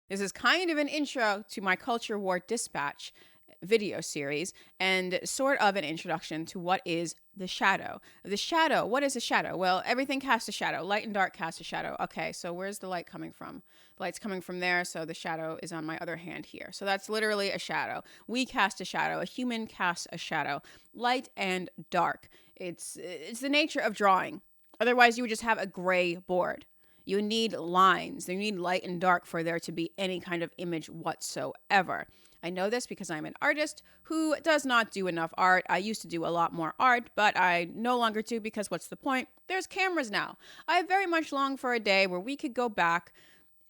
This is kind of an intro to my Culture War Dispatch video series and sort of an introduction to what is the shadow. The shadow, what is a shadow? Well, everything casts a shadow. Light and dark cast a shadow. Okay, so where's the light coming from? The light's coming from there, so the shadow is on my other hand here. So that's literally a shadow. We cast a shadow. A human casts a shadow. Light and dark. It's the nature of drawing. Otherwise, you would just have a gray board. You need lines. You need light and dark for there to be any kind of image whatsoever. I know this because I'm an artist who does not do enough art. I used to do a lot more art, but I no longer do because what's the point? There's cameras now. I very much long for a day where we could go back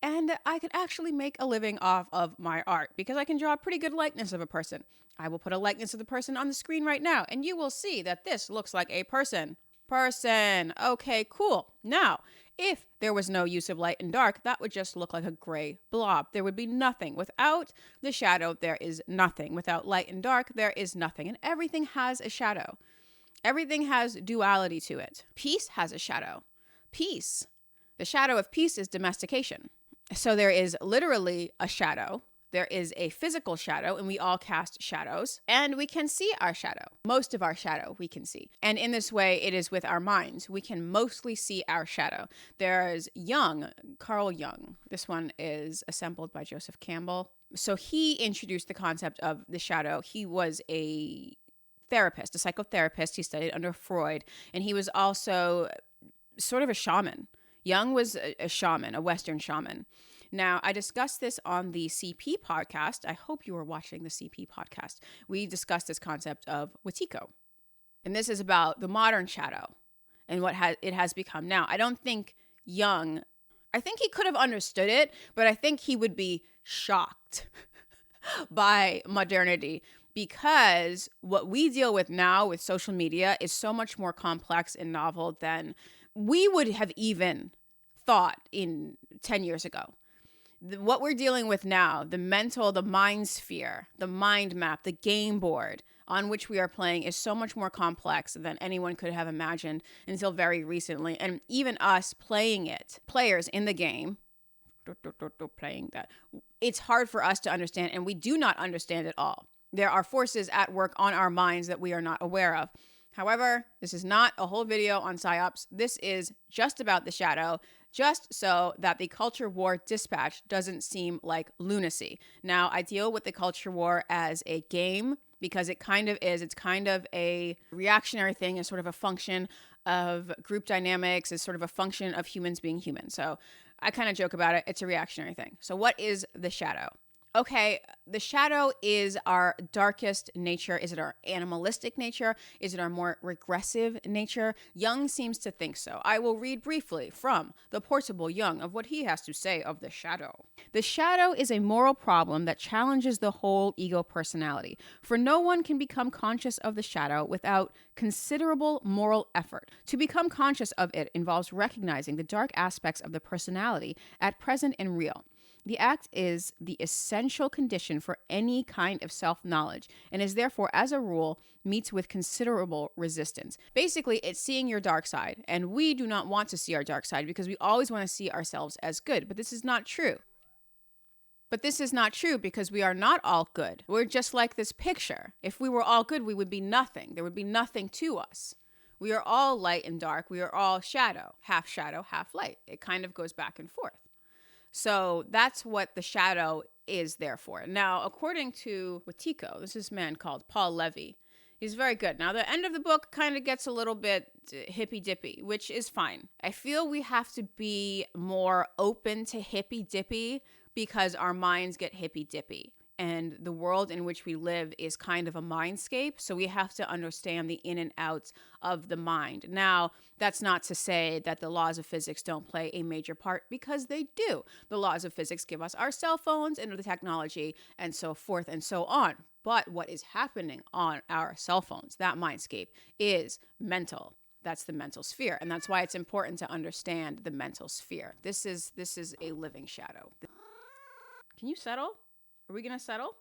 and I could actually make a living off of my art because I can draw a pretty good likeness of a person. I will put a likeness of the person on the screen right now, and you will see that this looks like a person. Okay, cool. Now, if there was no use of light and dark, that would just look like a gray blob. There would be nothing. Without the shadow, there is nothing. Without light and dark, there is nothing. And everything has a shadow. Everything has duality to it. Peace has a shadow. Peace. The shadow of peace is domestication. So there is literally a shadow. There is a physical shadow, and we all cast shadows, and we can see our shadow. Most of our shadow we can see. And in this way, it is with our minds. We can mostly see our shadow. There's Carl Jung. This one is assembled by Joseph Campbell. So he introduced the concept of the shadow. He was a therapist, a psychotherapist. He studied under Freud, and he was also sort of a shaman. Jung was a shaman, a Western shaman. Now, I discussed this on the CP podcast. I hope you were watching the CP podcast. We discussed this concept of Wetiko. And this is about the modern shadow and what it has become now. I don't think Jung, I think he could have understood it, but I think he would be shocked by modernity because what we deal with now with social media is so much more complex and novel than we would have even thought in 10 years ago. What we're dealing with now, the mind sphere, the mind map, the game board on which we are playing is so much more complex than anyone could have imagined until very recently. And even us playing it, players in the game, playing that, it's hard for us to understand, and we do not understand it all. There are forces at work on our minds that we are not aware of. However, this is not a whole video on psyops. This is just about the shadow, just so that the Culture War Dispatch doesn't seem like lunacy. Now, I deal with the Culture War as a game because it kind of is. It's kind of a reactionary thing, it's sort of a function of group dynamics, is sort of a function of humans being human. So I kind of joke about it. It's a reactionary thing. So what is the shadow? Okay, the shadow is our darkest nature. Is it our animalistic nature? Is it our more regressive nature? Jung seems to think so. I will read briefly from the portable Jung of what he has to say of the shadow. The shadow is a moral problem that challenges the whole ego personality, for no one can become conscious of the shadow without considerable moral effort. To become conscious of it involves recognizing the dark aspects of the personality at present and real. The act is the essential condition for any kind of self-knowledge and is therefore, as a rule, meets with considerable resistance. Basically, it's seeing your dark side, and we do not want to see our dark side because we always want to see ourselves as good, but this is not true. But this is not true because we are not all good. We're just like this picture. If we were all good, we would be nothing. There would be nothing to us. We are all light and dark. We are all shadow, half light. It kind of goes back and forth. So that's what the shadow is there for. Now, according to Wetiko, this is a man called Paul Levy. He's very good. Now, the end of the book kind of gets a little bit hippy-dippy, which is fine. I feel we have to be more open to hippy-dippy because our minds get hippy-dippy. And the world in which we live is kind of a mindscape. So we have to understand the in and outs of the mind. Now, that's not to say that the laws of physics don't play a major part, because they do. The laws of physics give us our cell phones and the technology and so forth and so on. But what is happening on our cell phones, that mindscape, is mental. That's the mental sphere. And that's why it's important to understand the mental sphere. This is a living shadow. Can you settle? Are we going to settle?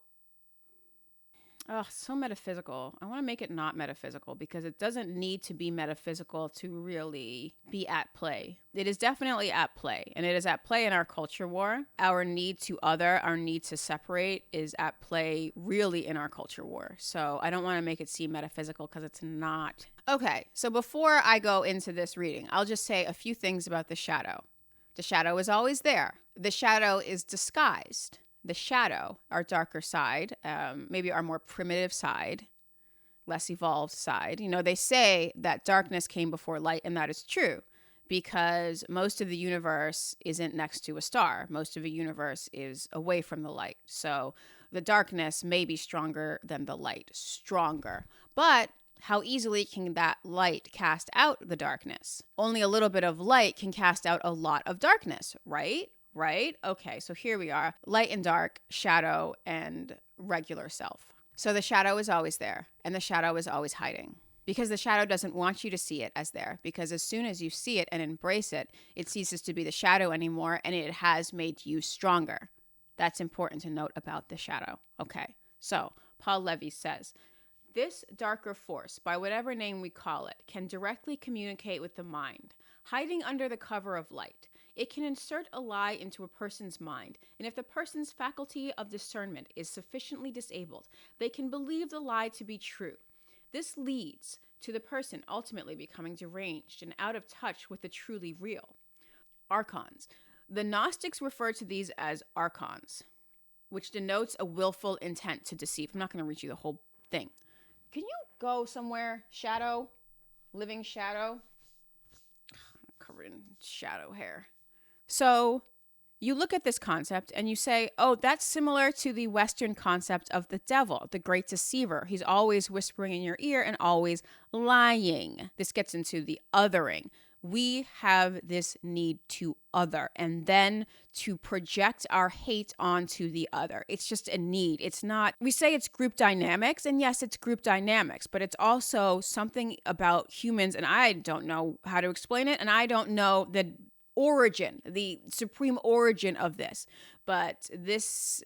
Oh, so metaphysical. I want to make it not metaphysical because it doesn't need to be metaphysical to really be at play. It is definitely at play, and it is at play in our culture war. Our need to other, our need to separate is at play really in our culture war. So I don't want to make it seem metaphysical because it's not. Okay, so before I go into this reading, I'll just say a few things about the shadow. The shadow is always there. The shadow is disguised. The shadow, our darker side, maybe our more primitive side, less evolved side. You know, they say that darkness came before light, and that is true because most of the universe isn't next to a star. Most of the universe is away from the light. So the darkness may be stronger than the light, stronger. But how easily can that light cast out the darkness? Only a little bit of light can cast out a lot of darkness, right? Right? Okay, so here we are. Light and dark, shadow and regular self. So the shadow is always there, and the shadow is always hiding. Because the shadow doesn't want you to see it as there. Because as soon as you see it and embrace it, it ceases to be the shadow anymore, and it has made you stronger. That's important to note about the shadow. Okay, so Paul Levy says, this darker force, by whatever name we call it, can directly communicate with the mind, hiding under the cover of light. It can insert a lie into a person's mind, and if the person's faculty of discernment is sufficiently disabled, they can believe the lie to be true. This leads to the person ultimately becoming deranged and out of touch with the truly real. Archons. The Gnostics refer to these as archons, which denotes a willful intent to deceive. I'm not going to read you the whole thing. Can you go somewhere? Shadow? Living shadow? Covered in shadow hair. So you look at this concept and you say, oh, that's similar to the Western concept of the devil, the great deceiver. He's always whispering in your ear and always lying. This gets into the othering. We have this need to other and then to project our hate onto the other. It's just a need. It's not, we say it's group dynamics, and yes, it's group dynamics, but it's also something about humans, and I don't know how to explain it, and I don't know the origin, the supreme origin of this. But this,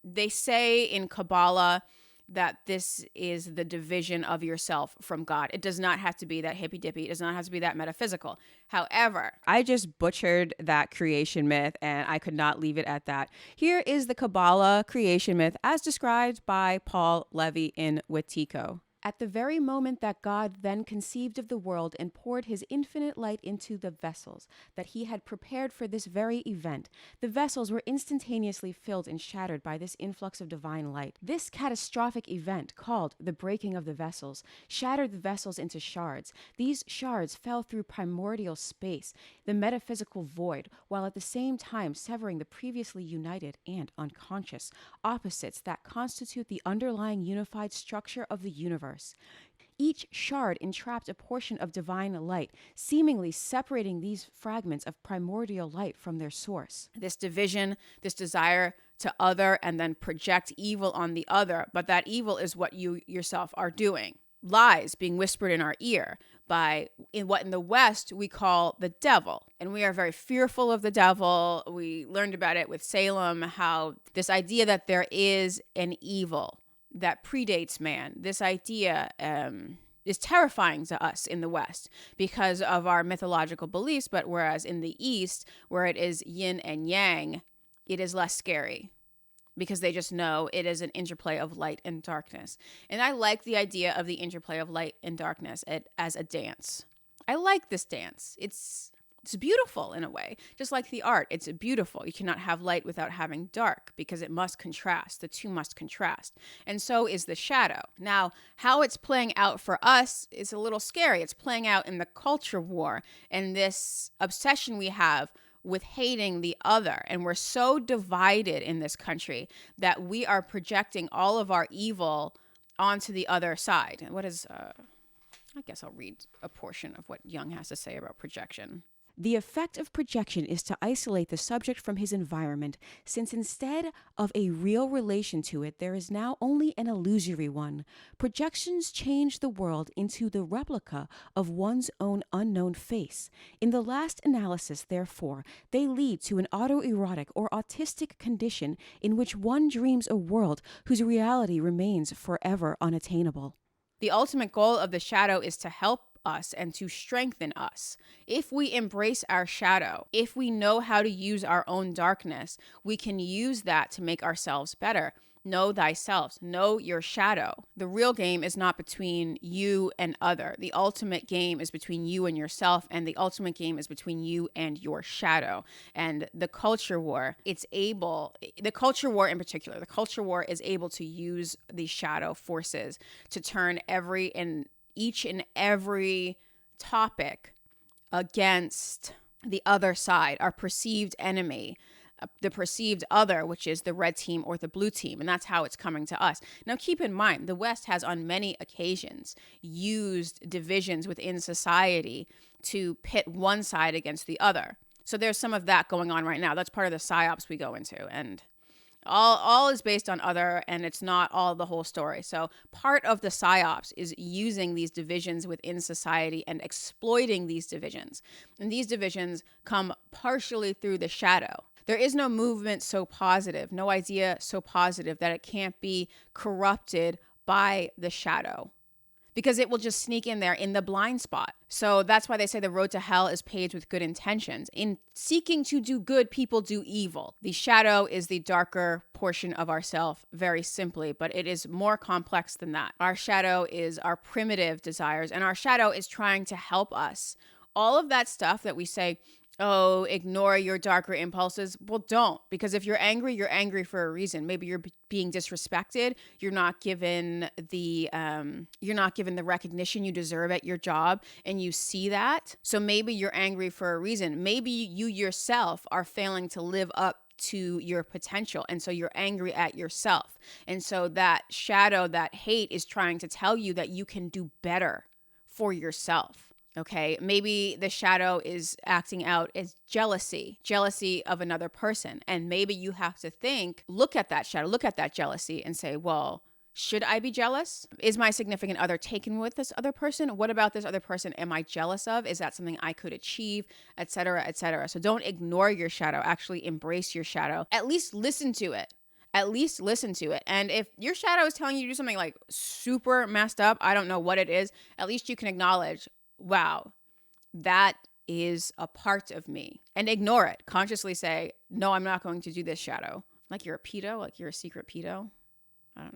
they say in Kabbalah that this is the division of yourself from God. It does not have to be that hippy dippy. It does not have to be that metaphysical. However, I just butchered that creation myth and I could not leave it at that. Here is the Kabbalah creation myth as described by Paul Levy in Wetiko. At the very moment that God then conceived of the world and poured his infinite light into the vessels that he had prepared for this very event, the vessels were instantaneously filled and shattered by this influx of divine light. This catastrophic event, called the breaking of the vessels, shattered the vessels into shards. These shards fell through primordial space, the metaphysical void, while at the same time severing the previously united and unconscious opposites that constitute the underlying unified structure of the universe. Each shard entrapped a portion of divine light, seemingly separating these fragments of primordial light from their source. This division, this desire to other and then project evil on the other, but that evil is what you yourself are doing. Lies being whispered in our ear by what in the West we call the devil. And we are very fearful of the devil. We learned about it with Salem, how this idea that there is an evil that predates man, this idea is terrifying to us in the West because of our mythological beliefs, but whereas in the East, where it is yin and yang, it is less scary because they just know it is an interplay of light and darkness. And I like the idea of the interplay of light and darkness as a dance. I like this dance. It's beautiful in a way, just like the art. It's beautiful. You cannot have light without having dark because it must contrast. The two must contrast. And so is the shadow. Now, how it's playing out for us is a little scary. It's playing out in the culture war and this obsession we have with hating the other. And we're so divided in this country that we are projecting all of our evil onto the other side. And what is, I guess I'll read a portion of what Jung has to say about projection. The effect of projection is to isolate the subject from his environment, since instead of a real relation to it, there is now only an illusory one. Projections change the world into the replica of one's own unknown face. In the last analysis, therefore, they lead to an autoerotic or autistic condition in which one dreams a world whose reality remains forever unattainable. The ultimate goal of the shadow is to help us and to strengthen us. If we embrace our shadow, if we know how to use our own darkness, we can use that to make ourselves better. Know thyself. Know your shadow. The real game is not between you and other. The ultimate game is between you and yourself, and the ultimate game is between you and your shadow. And the culture war, the culture war in particular, the culture war is able to use these shadow forces to turn each and every topic against the other side, our perceived enemy, the perceived other, which is the red team or the blue team. And that's how it's coming to us. Now, keep in mind, the West has on many occasions used divisions within society to pit one side against the other. So there's some of that going on right now. That's part of the psyops we go into. And all is based on other, and it's not all the whole story. So part of the psyops is using these divisions within society and exploiting these divisions. And these divisions come partially through the shadow. There is no movement so positive, no idea so positive that it can't be corrupted by the shadow, because it will just sneak in there in the blind spot. So that's why they say the road to hell is paved with good intentions. In seeking to do good, people do evil. The shadow is the darker portion of ourself, very simply, but it is more complex than that. Our shadow is our primitive desires, and our shadow is trying to help us. All of that stuff that we say, oh, ignore your darker impulses. Well, don't, because if you're angry for a reason. Maybe you're being disrespected. You're not given the recognition you deserve at your job, and you see that. So maybe you're angry for a reason. Maybe you yourself are failing to live up to your potential, and so you're angry at yourself. And so that shadow, that hate, is trying to tell you that you can do better for yourself. Okay, maybe the shadow is acting out as jealousy of another person. And maybe you have to look at that shadow, look at that jealousy and say, well, should I be jealous? Is my significant other taken with this other person? What about this other person am I jealous of? Is that something I could achieve, et cetera, et cetera? So don't ignore your shadow. Actually embrace your shadow. At least listen to it. And if your shadow is telling you to do something like super messed up, I don't know what it is, at least you can acknowledge, wow, that is a part of me, and ignore it. Consciously say, no, I'm not going to do this, shadow. Like you're a pedo, like you're a secret pedo. I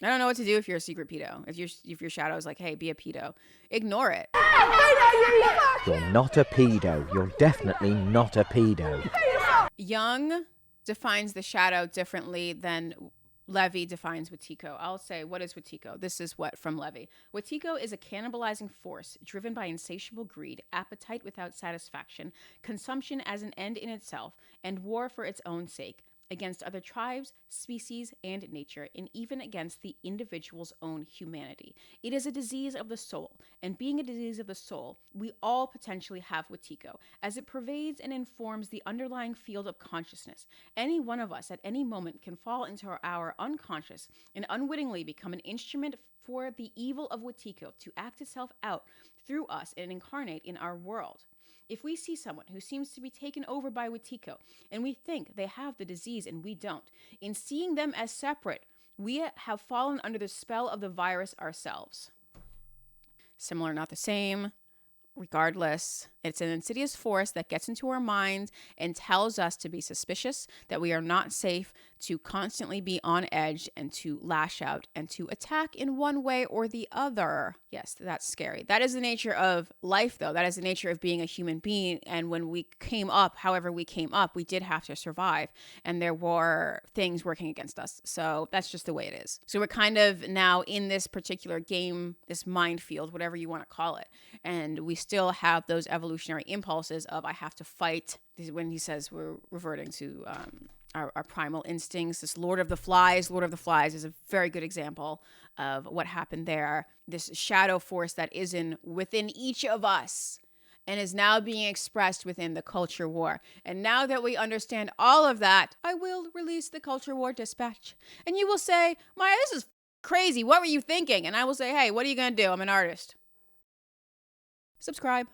don't know what to do if you're a secret pedo. If your shadow is like, hey, be a pedo, ignore it. You're not a pedo. You're definitely not a pedo. Jung defines the shadow differently than Levy defines Wetiko. I'll say, what is Wetiko? This is what from Levy. Wetiko is a cannibalizing force driven by insatiable greed, appetite without satisfaction, consumption as an end in itself, and war for its own sake, against other tribes, species, and nature, and even against the individual's own humanity. It is a disease of the soul, and being a disease of the soul, we all potentially have Wetiko, as it pervades and informs the underlying field of consciousness. Any one of us at any moment can fall into our unconscious and unwittingly become an instrument for the evil of Wetiko to act itself out through us and incarnate in our world. If we see someone who seems to be taken over by Wetiko and we think they have the disease and we don't, in seeing them as separate, we have fallen under the spell of the virus ourselves. Similar, not the same. Regardless, it's an insidious force that gets into our minds and tells us to be suspicious, that we are not safe, to constantly be on edge and to lash out and to attack in one way or the other. Yes, that's scary. That is the nature of life, though. That is the nature of being a human being. And when we came up, however we came up, we did have to survive. And there were things working against us. So that's just the way it is. So we're kind of now in this particular game, this minefield, whatever you want to call it. And we still have those evolutionary impulses of I have to fight. When he says we're reverting to our primal instincts, this Lord of the Flies is a very good example of what happened there. This shadow force that is within each of us. and is now being expressed within the culture war. And now that we understand all of that, I will release the culture war dispatch. And you will say, Maya, this is crazy. What were you thinking? And I will say, hey, what are you going to do? I'm an artist. Subscribe.